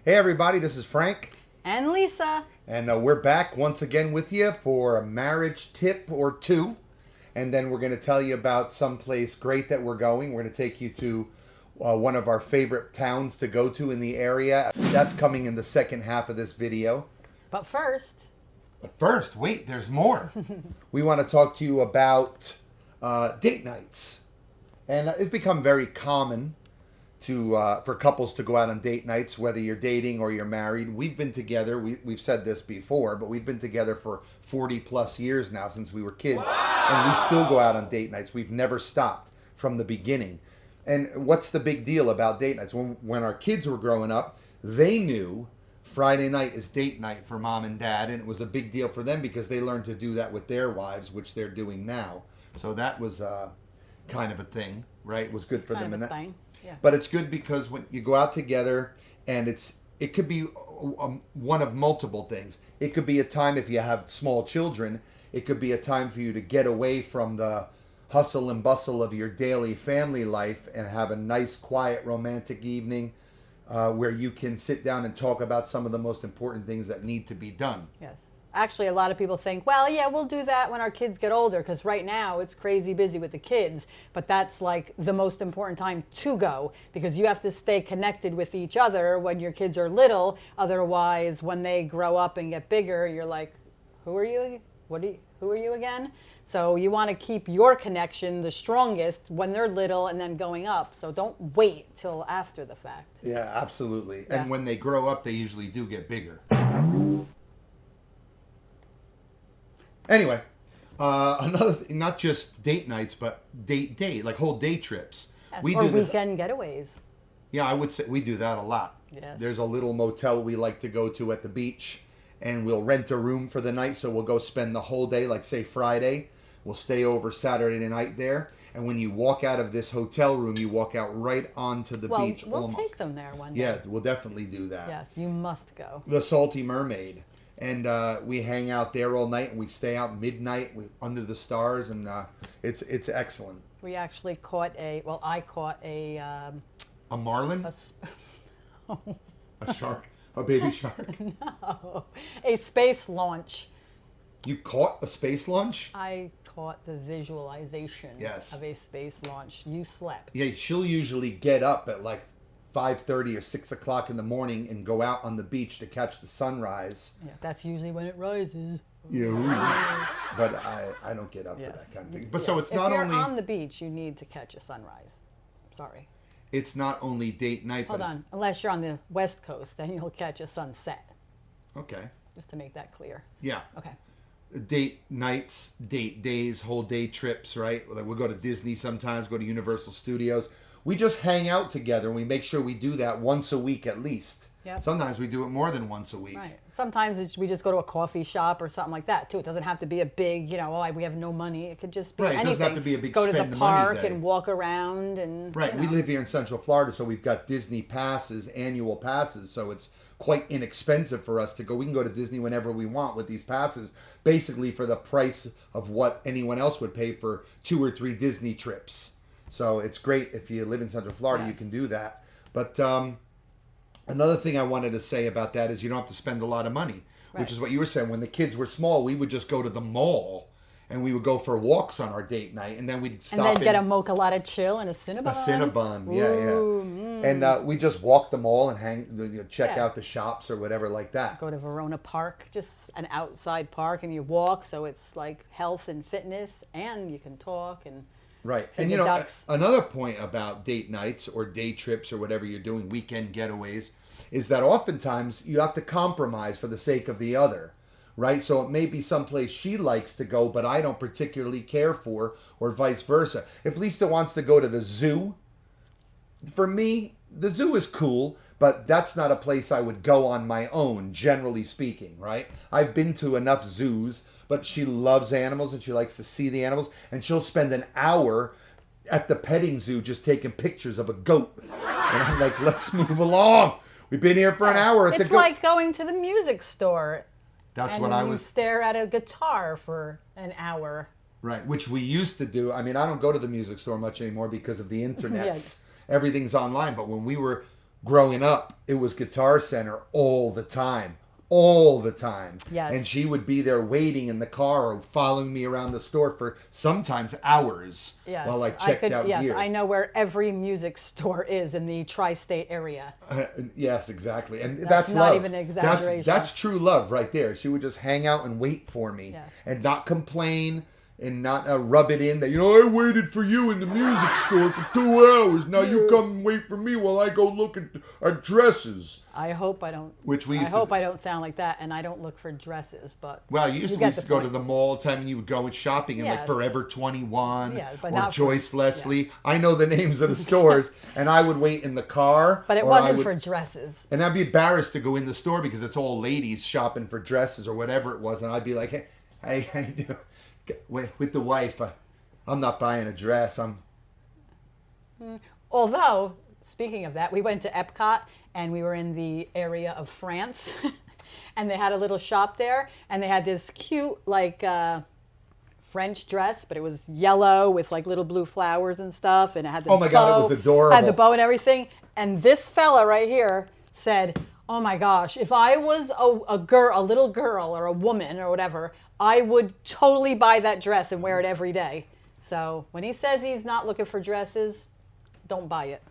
Hey everybody, this is Frank, And Lisa. and we're back once again with you for a marriage tip or two, and then we're going to tell you about someplace great that we're going. We're going to take you to one of our favorite towns to go to in the area. That's coming in the second half of this video. But first, But first, wait, there's more. We want to talk to you about date nights, and it's become very common for couples to go out on date nights, whether you're dating or you're married. We've been together. We've said this before, but we've been together for 40 plus years now since we were kids, and we still go out on date nights. We've never stopped from the beginning. And what's the big deal about date nights? When our kids were growing up, they knew Friday night is date night for mom and dad, and it was a big deal for them because they learned to do that with their wives, which they're doing now. So that was kind of a thing, right? It was good for them. kind of a thing. Yeah. But it's good because when you go out together, and it could be one of multiple things. It could be a time, if you have small children, it could be a time for you to get away from the hustle and bustle of your daily family life and have a nice, quiet, romantic evening where you can sit down and talk about some of the most important things that need to be done. Yes. Actually, a lot of people think, well, yeah, we'll do that when our kids get older, because right now it's crazy busy with the kids. But that's like the most important time to go, because you have to stay connected with each other when your kids are little. Otherwise, when they grow up and get bigger, you're like, who are you? Who are you again? So you want to keep your connection the strongest when they're little and then going up. So don't wait till after the fact. Yeah, absolutely. Yeah. And when they grow up, they usually do get bigger. Anyway, another thing, not just date nights, but date, like whole day trips. Yes. We Or do this. weekend getaways. Yeah, I would say we do that a lot. Yes. There's a little motel we like to go to at the beach, and we'll rent a room for the night. So we'll go spend the whole day, like say Friday. We'll stay over Saturday night there. And when you walk out of this hotel room, you walk out right onto the beach. We'll almost. take them there one day. Yeah, we'll definitely do that. Yes, you must go. The Salty Mermaid. And we hang out there all night, and we stay out midnight under the stars, and it's excellent. We actually caught I caught A marlin? oh, A shark? A baby shark? no, a space launch. You caught a space launch? I caught the visualization Yes. of a space launch. You slept. Yeah, she'll usually get up at like 5:30 or 6 o'clock in the morning and go out on the beach to catch the sunrise. Yeah, that's usually when it rises. Yeah, but I don't get up for Yes. that kind of thing. But so it's If not you're only on the beach, you need to catch a sunrise. Sorry. it's not only date night, Hold but on. Unless you're on the West Coast, then you'll catch a sunset. okay. Just to make that clear. Yeah. Okay. Date nights, date days, whole day trips, right? Like we'll go to Disney sometimes, go to Universal Studios. We just hang out together, and we make sure we do that once a week at least. Yep. Sometimes we do it more than once a week. Right. Sometimes we just go to a coffee shop or something like that too. It doesn't have to be a big, we have no money. It could just be Right, it anything. doesn't have to be a big go to spend the the money park day. and walk around and Right. We live here in Central Florida, so we've got Disney passes, annual passes, so it's quite inexpensive for us to go. We can go to Disney whenever we want with these passes, basically for the price of what anyone else would pay for 2 or 3 Disney trips. So it's great if you live in Central Florida, you Yes. can do that. But another thing I wanted to say about that is you don't have to spend a lot of money, Right. which is what you were saying. When the kids were small, we would just go to the mall and we would go for walks on our date night, and then we'd stop and then get a in mocha latte chill and a Cinnabon. a Cinnabon. Yeah, Ooh, yeah. And we just walk the mall and check Yeah. out the shops or whatever like that. Go to Verona Park, just an outside park, and you walk, so it's like health and fitness, and you can talk and Right. feed And the ducks. another point about date nights or day trips or whatever you're doing, weekend getaways, is that oftentimes you have to compromise for the sake of the other, right? So it may be someplace she likes to go, but I don't particularly care for, or vice versa. If Lisa wants to go to the zoo, for me, the zoo is cool, but that's not a place I would go on my own, generally speaking, right? I've been to enough zoos, but she loves animals and she likes to see the animals, and she'll spend an hour at the petting zoo just taking pictures of a goat. And I'm like, let's move along. We've been here for an hour at the It's goat. like going to the music store. That's and what I you was... stare at a guitar for an hour. Right, which we used to do. I mean, I don't go to the music store much anymore because of the internet. Yes. Everything's online. But when we were growing up, it was Guitar Center all the time. All the time. Yes. And she would be there waiting in the car or following me around the store for sometimes hours Yes. while I checked out yes, gear. I know where every music store is in the tri-state area. Yes, exactly. And That's that's not love. even an exaggeration. That's true love right there. She would just hang out and wait for me Yes. and not complain and not rub it in that, I waited for you in the music store for 2 hours. Now you come and wait for me while I go look at dresses. I hope I don't. Which we used I hope to. I don't sound like that, and I don't look for dresses. But Well, we used to go to point. the mall all the time and you would go and shopping and like Yes. Forever 21 Yeah, but or not for- Joyce Leslie. I know the names of the stores and I would wait in the car. But it or I wasn't would- for dresses. And I'd be embarrassed to go in the store because it's all ladies shopping for dresses or whatever it was. And I'd be like, hey, with the wife, I'm not buying a dress. Although, speaking of that, we went to Epcot and we were in the area of France, and they had a little shop there, and they had this cute French dress, but it was yellow with like little blue flowers and stuff, and it had the Oh my God, it bow, was adorable. had the bow and everything. And this fella right here said, "Oh my gosh, if I was a little girl or a woman or whatever, I would totally buy that dress and wear it every day." So when he says he's not looking for dresses, don't buy it.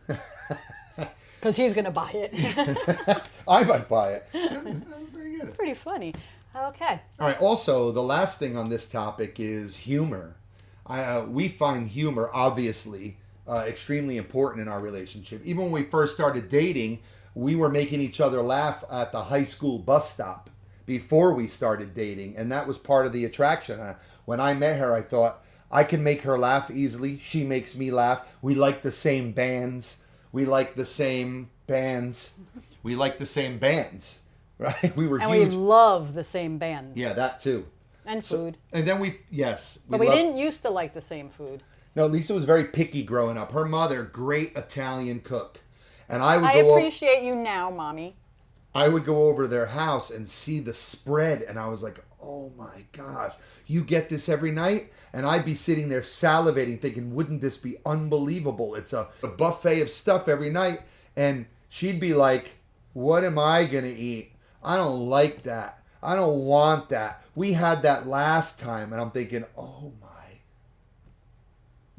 Because he's going to buy it. I might buy it. That's pretty good. Pretty funny. Okay. All right. Also, the last thing on this topic is humor. We find humor, obviously, extremely important in our relationship. Even when we first started dating, we were making each other laugh at the high school bus stop before we started dating. And that was part of the attraction. When I met her, I thought, I can make her laugh easily. She makes me laugh. We like the same bands. We like the same bands. We like the same bands. Right? We were And huge. we love the same bands. Yeah, that too. And food. And then yes. But we didn't used to like the same food. No, Lisa was very picky growing up. Her mother, great Italian cook. And I I appreciate you now, Mommy. I would go over to their house and see the spread. And I was like, oh my gosh, you get this every night? And I'd be sitting there salivating, thinking, wouldn't this be unbelievable? It's a buffet of stuff every night. And she'd be like, what am I going to eat? I don't like that. I don't want that. We had that last time. And I'm thinking, oh my.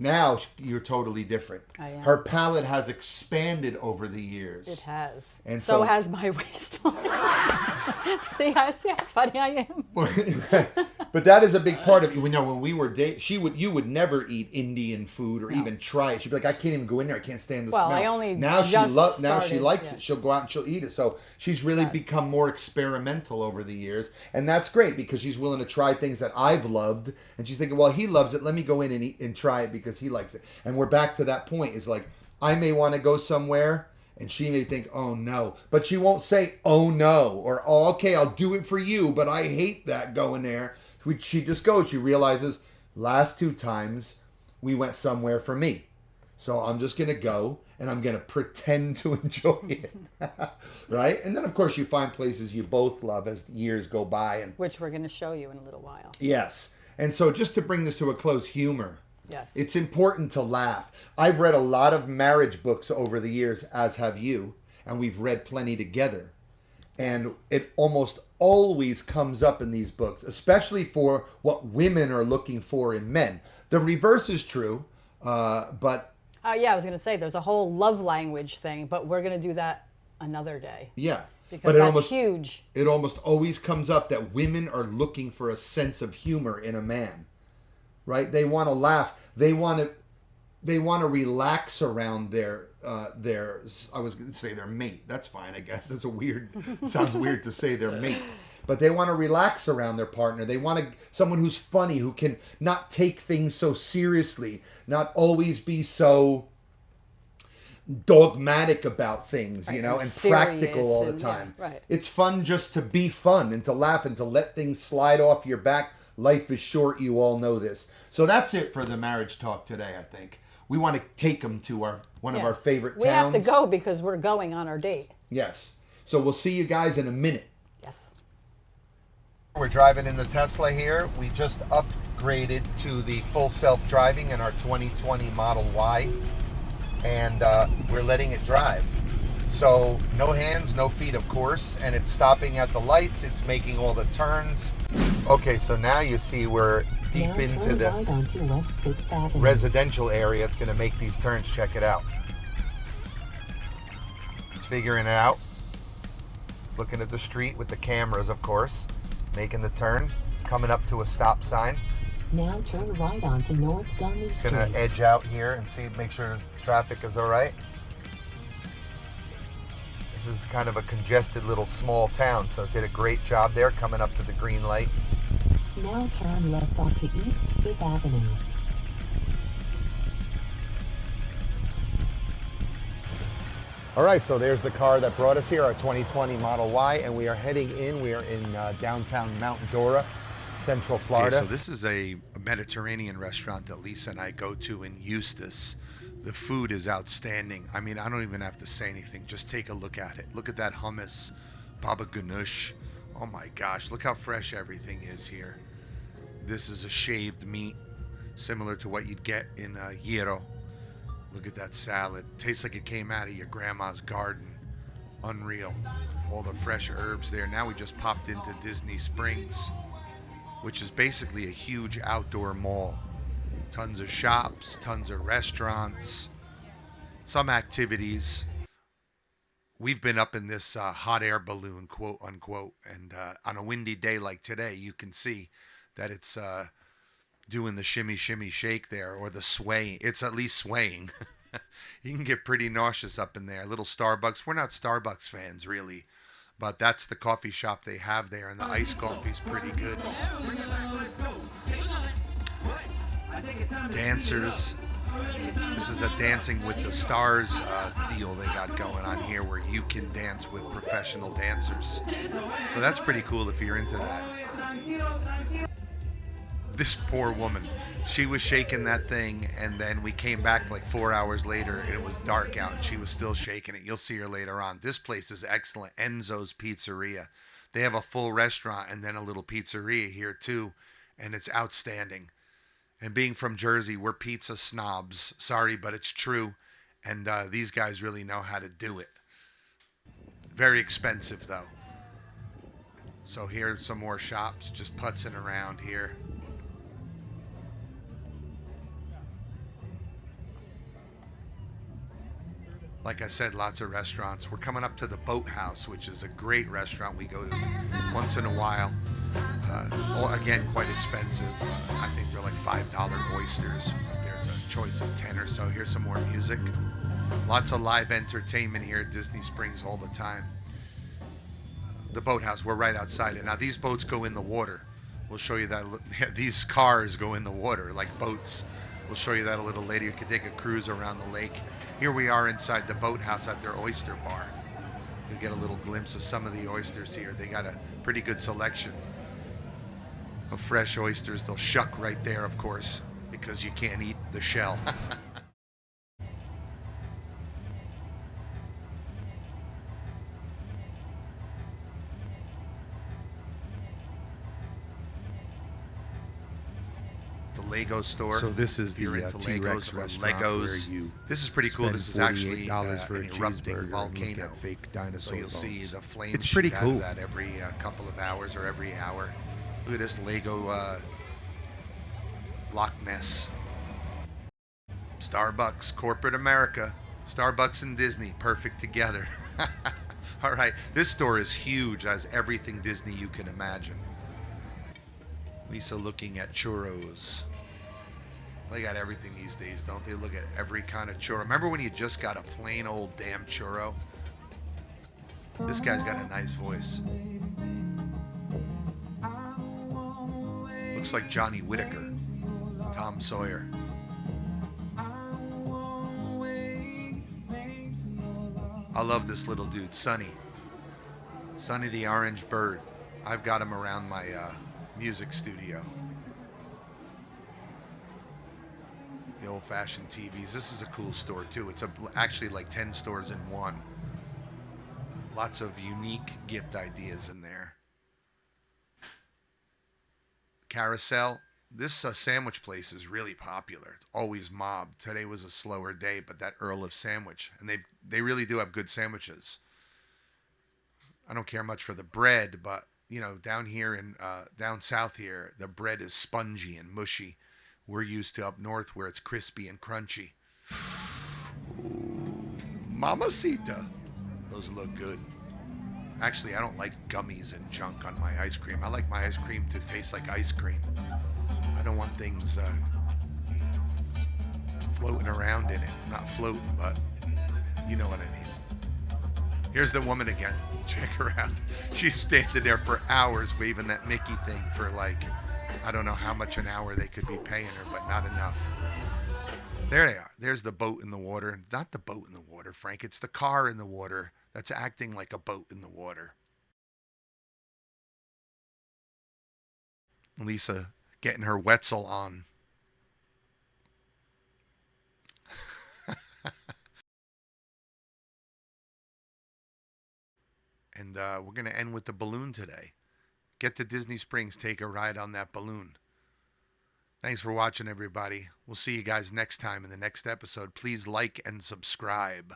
Now you're totally different. I am. Her palate has expanded over the years. It has. And so so- has my waistline. see how funny I am? But that is a big part of it. You know, when we were dating, you would never eat Indian food or even try it. She'd be like, I can't even go in there. I can't stand the Well, smell. I only now just now she started, likes yeah. it. She'll go out and she'll eat it. So she's really Yes. become more experimental over the years, and that's great because she's willing to try things that I've loved, and she's thinking, well, he loves it. Let me go in and eat and try it because he likes it. And we're back to that point. Is like I may want to go somewhere. And she may think, oh no. But she won't say, oh no. Or, oh, okay, I'll do it for you, but I hate that going there. She just goes. She realizes, last 2 times, we went somewhere for me. So I'm just going to go, and I'm going to pretend to enjoy it. Right? And then, of course, you find places you both love as years go by. And Which we're going to show you in a little while. yes. And so just to bring this to a close, humor. Yes. It's important to laugh. I've read a lot of marriage books over the years, as have you, and we've read plenty together. And it almost always comes up in these books, especially for what women are looking for in men. The reverse is true, but Yeah, I was going to say there's a whole love language thing, but we're going to do that another day. yeah. Because But that's huge. It almost always comes up that women are looking for a sense of humor in a man. Right? They want to laugh. They want to relax around their I was going to say their mate. That's fine, I guess. That's sounds weird to say their mate. But they want to relax around their partner. They want someone who's funny, who can not take things so seriously, not always be so dogmatic about things, Right, and serious practical all the and- time. yeah, right. It's fun just to be fun and to laugh and to let things slide off your back. Life is short, you all know this. So that's it for the marriage talk today, I think. We want to take them to one of our favorite towns. We have to go because we're going on our date. Yes. So we'll see you guys in a minute. Yes. We're driving in the Tesla here. We just upgraded to the full self-driving in our 2020 Model Y. And we're letting it drive. So no hands, no feet, of course, and it's stopping at the lights. It's making all the turns. Okay, so now you see we're deep into the West 6th Avenue. residential area. It's going to make these turns. Check it out. It's figuring it out. Looking at the street with the cameras, of course. Making the turn. Coming up to a stop sign. Now turn right onto North Dunley Street. Gonna edge out here and see, make sure traffic is all right. This is kind of a congested little small town, so it did a great job there coming up to the green light. Now turn left onto East 5th Avenue. All right, so there's the car that brought us here, our 2020 Model Y, and we are heading in. We are in downtown Mount Dora, Central Florida. Okay, so this is a Mediterranean restaurant that Lisa and I go to in Eustis. The food is outstanding. I mean, I don't even have to say anything. Just take a look at it. Look at that hummus, baba ganoush. Oh my gosh, look how fresh everything is here. This is a shaved meat, similar to what you'd get in gyro. Look at that salad. Tastes like it came out of your grandma's garden. Unreal. All the fresh herbs there. Now we just popped into Disney Springs, which is basically a huge outdoor mall. Tons of shops, tons of restaurants, some activities. We've been up in this hot air balloon, quote unquote, and on a windy day like today, you can see that it's doing the shimmy, shimmy, shake there, or the sway. It's at least swaying. You can get pretty nauseous up in there. Little Starbucks. We're not Starbucks fans, really, but that's the coffee shop they have there, and the iced coffee's pretty good. Dancers. This is a Dancing with the Stars deal they got going on here, where you can dance with professional dancers. So that's pretty cool if you're into that. This poor woman, she was shaking that thing, and then we came back like 4 hours later, and it was dark out, and she was still shaking it. You'll see her later on. This place is excellent. Enzo's Pizzeria. They have a full restaurant and then a little pizzeria here too, and it's outstanding. And being from Jersey, we're pizza snobs. Sorry, but it's true. And these guys really know how to do it. Very expensive, though. So here's some more shops, just putzing around here. Like I said, lots of restaurants. We're coming up to the Boathouse, which is a great restaurant we go to once in a while. Again, quite expensive. I think they're like $5 oysters. But there's a choice of 10 or so. Here's some more music. Lots of live entertainment here at Disney Springs all the time. The Boathouse, we're right outside it. Now, these boats go in the water. We'll show you that. These cars go in the water like boats. We'll show you that a little later. You can take a cruise around the lake. Here we are inside the Boathouse at their oyster bar. You get a little glimpse of some of the oysters here. They got a pretty good selection of fresh oysters. They'll shuck right there, of course, because you can't eat the shell. Lego store. So this is the T-Rex restaurant where you This is pretty cool. This is actually $48 for an a erupting cheeseburger volcano. and fake dinosaur So you'll bones. see the flames. It's pretty shoot out cool. of that every couple of hours or every hour. Look at this Lego Loch Ness. Starbucks, corporate America. Starbucks and Disney, perfect together. All right, this store is huge. It has everything Disney you can imagine. Lisa looking at churros. They got everything these days, don't they? Look at every kind of churro. Remember when you just got a plain old damn churro? This guy's got a nice voice. Looks like Johnny Whitaker. Tom Sawyer. I love this little dude, Sonny. Sonny the Orange Bird. I've got him around my music studio. The old-fashioned TVs. This is a cool store too. It's actually like 10 stores in one. Lots of unique gift ideas in there. Carousel. This sandwich place is really popular. It's always mobbed. Today was a slower day, but that Earl of Sandwich, and they really do have good sandwiches. I don't care much for the bread, but down here in down south here, the bread is spongy and mushy. We're used to up north where it's crispy and crunchy. Ooh, mamacita. Those look good. Actually, I don't like gummies and junk on my ice cream. I like my ice cream to taste like ice cream. I don't want things floating around in it. Not floating, but you know what I mean. Here's the woman again. Check her out. She's standing there for hours waving that Mickey thing for I don't know how much an hour they could be paying her, but not enough. There they are. There's the boat in the water. Not the boat in the water, Frank. It's the car in the water that's acting like a boat in the water. Lisa getting her Wetzel on. And we're going to end with the balloon today. Get to Disney Springs, take a ride on that balloon. Thanks for watching, everybody. We'll see you guys next time in the next episode. Please like and subscribe.